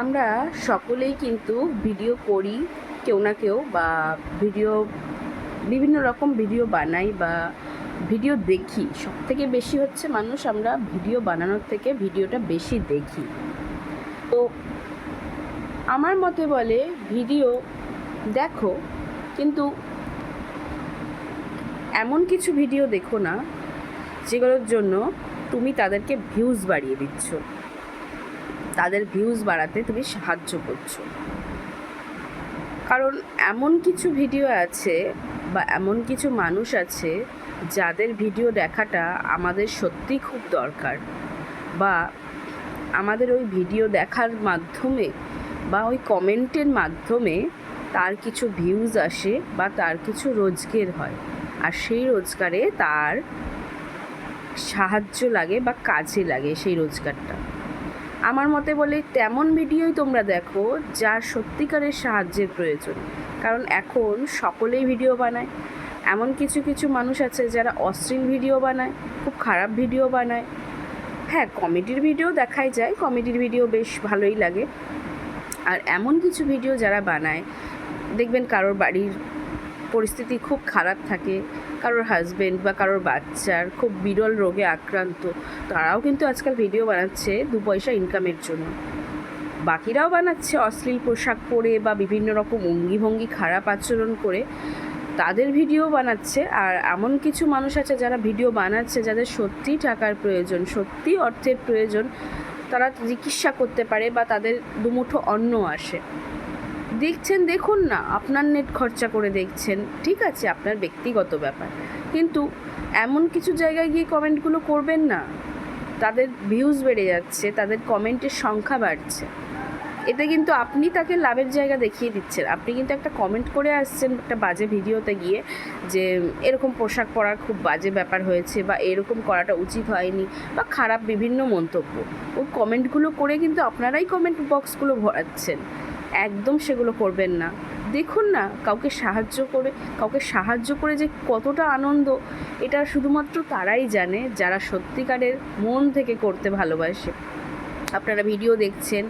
আমরা সকলেই কিন্তু ভিডিও করি, কেউ না কেউ, বা বিভিন্ন রকম ভিডিও বানাই বা ভিডিও দেখি। সব থেকে বেশি হচ্ছে মানুষ আমরা ভিডিও বানানোর থেকে ভিডিওটা বেশি দেখি। তো আমার মতে বলে ভিডিও দেখো, কিন্তু এমন কিছু ভিডিও দেখো না যেগুলোর জন্য তুমি তাদেরকে ভিউজ বাড়িয়ে দিচ্ছ, তাদের ভিউজ বাড়াতে তুমি সাহায্য করছো। কারণ এমন কিছু ভিডিও আছে বা এমন কিছু মানুষ আছে যাদের ভিডিও দেখাটা আমাদের সত্যি খুব দরকার, বা আমাদের ওই ভিডিও দেখার মাধ্যমে বা ওই কমেন্টের মাধ্যমে তার কিছু ভিউজ আসে বা তার কিছু রোজগার হয়, আর সেই রোজগারে তার সাহায্য লাগে বা কাজে লাগে সেই রোজগারটা। আমার মতে বলে তেমন ভিডিওই তোমরা দেখো যার সত্যিকারের সাহায্যের প্রয়োজন। কারণ এখন সকলেই ভিডিও বানায়। এমন কিছু কিছু মানুষ আছে যারা অশ্লীল ভিডিও বানায়, খুব খারাপ ভিডিও বানায়। হ্যাঁ, কমেডির ভিডিও দেখাই যায়, কমেডির ভিডিও বেশ ভালোই লাগে। আর এমন কিছু ভিডিও যারা বানায়, দেখবেন কারোর বাড়ির পরিস্থিতি খুব খারাপ থাকে, কারোর হাজব্যান্ড বা কারোর বাচ্চার খুব বিরল রোগে আক্রান্ত, তারাও কিন্তু আজকাল ভিডিও বানাচ্ছে দু পয়সা ইনকামের জন্য। বাকিরাও বানাচ্ছে অশ্লীল পোশাক পরে বা বিভিন্ন রকম অঙ্গিভঙ্গি খারাপ আচরণ করে, তাদের ভিডিও বানাচ্ছে। আর এমন কিছু মানুষ আছে যারা ভিডিও বানাচ্ছে যাদের সত্যিই টাকার প্রয়োজন, সত্যিই অর্থের প্রয়োজন, তারা চিকিৎসা করতে পারে বা তাদের দুমুঠো অন্ন আসে। দেখছেন, দেখুন না, আপনার নেট খরচা করে দেখছেন, ঠিক আছে, আপনার ব্যক্তিগত ব্যাপার, কিন্তু এমন কিছু জায়গায় গিয়ে কমেন্টগুলো করবেন না। তাদের ভিউজ বেড়ে যাচ্ছে, তাদের কমেন্টের সংখ্যা বাড়ছে, এতে কিন্তু আপনি তাকে লাভের জায়গা দেখিয়ে দিচ্ছেন। আপনি কিন্তু একটা কমেন্ট করে আসছেন একটা বাজে ভিডিওতে গিয়ে যে এরকম পোশাক পরার খুব বাজে ব্যাপার হয়েছে বা এরকম করাটা উচিত হয়নি বা খারাপ বিভিন্ন মন্তব্য, ওই কমেন্টগুলো করে কিন্তু আপনারাই কমেন্ট বক্সগুলো ভরাচ্ছেন। একদম সেগুলো করবেন না। দেখুন না, কাউকে সাহায্য করে যে কতটা আনন্দ, এটা শুধুমাত্র তারাই জানে যারা সত্যিকারের মন থেকে করতে ভালোবাসে। আপনারা ভিডিও দেখছেন,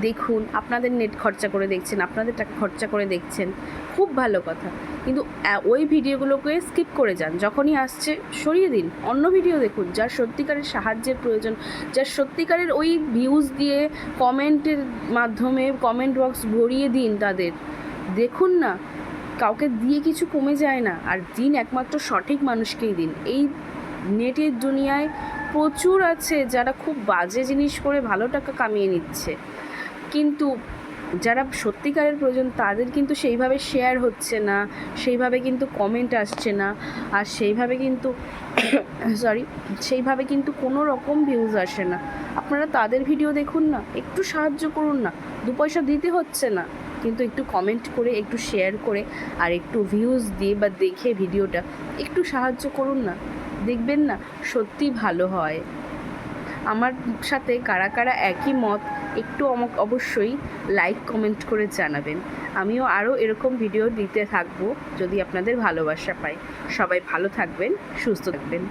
দেখুন, আপনাদের নেট খরচা করে দেখছেন, আপনাদের টাকা খরচা করে দেখছেন, খুব ভালো কথা, কিন্তু ওই ভিডিওগুলোকে স্কিপ করে যান। যখনই আসছে সরিয়ে দিন, অন্য ভিডিও দেখুন যার সত্যিকারের সাহায্যের প্রয়োজন, যার সত্যিকারের ওই ভিউজ দিয়ে কমেন্টের মাধ্যমে কমেন্ট বক্স ভরিয়ে দিন তাদের। দেখুন না, কাউকে দিয়ে কিছু কমে যায় না। আর দিন একমাত্র সঠিক মানুষকেই দিন। এই নেটের দুনিয়ায় প্রচুর আছে যারা খুব বাজে জিনিস করে ভালো টাকা কামিয়ে নিচ্ছে, কিন্তু যারা সত্যিকারের প্রয়োজন তাদের কিন্তু সেইভাবে শেয়ার হচ্ছে না, সেইভাবে কিন্তু কমেন্ট আসছে না, আর সেইভাবে কিন্তু কোনো রকম ভিউজ আসে না। আপনারা তাদের ভিডিও দেখুন না, একটু সাহায্য করুন না, দু পয়সা দিতে হচ্ছে না, কিন্তু একটু কমেন্ট করে, একটু শেয়ার করে, আর একটু ভিউজ দিয়ে বা দেখে ভিডিওটা একটু সাহায্য করুন না। দেখবেন না, সত্যি ভালো হয়। আমার সাথে কারা কারা একই মত একটু অবশ্যই লাইক কমেন্ট করে জানাবেন। আমিও আরও এরকম ভিডিও দিতে থাকবো যদি আপনাদের ভালোবাসা পাই। সবাই ভালো থাকবেন, সুস্থ থাকবেন।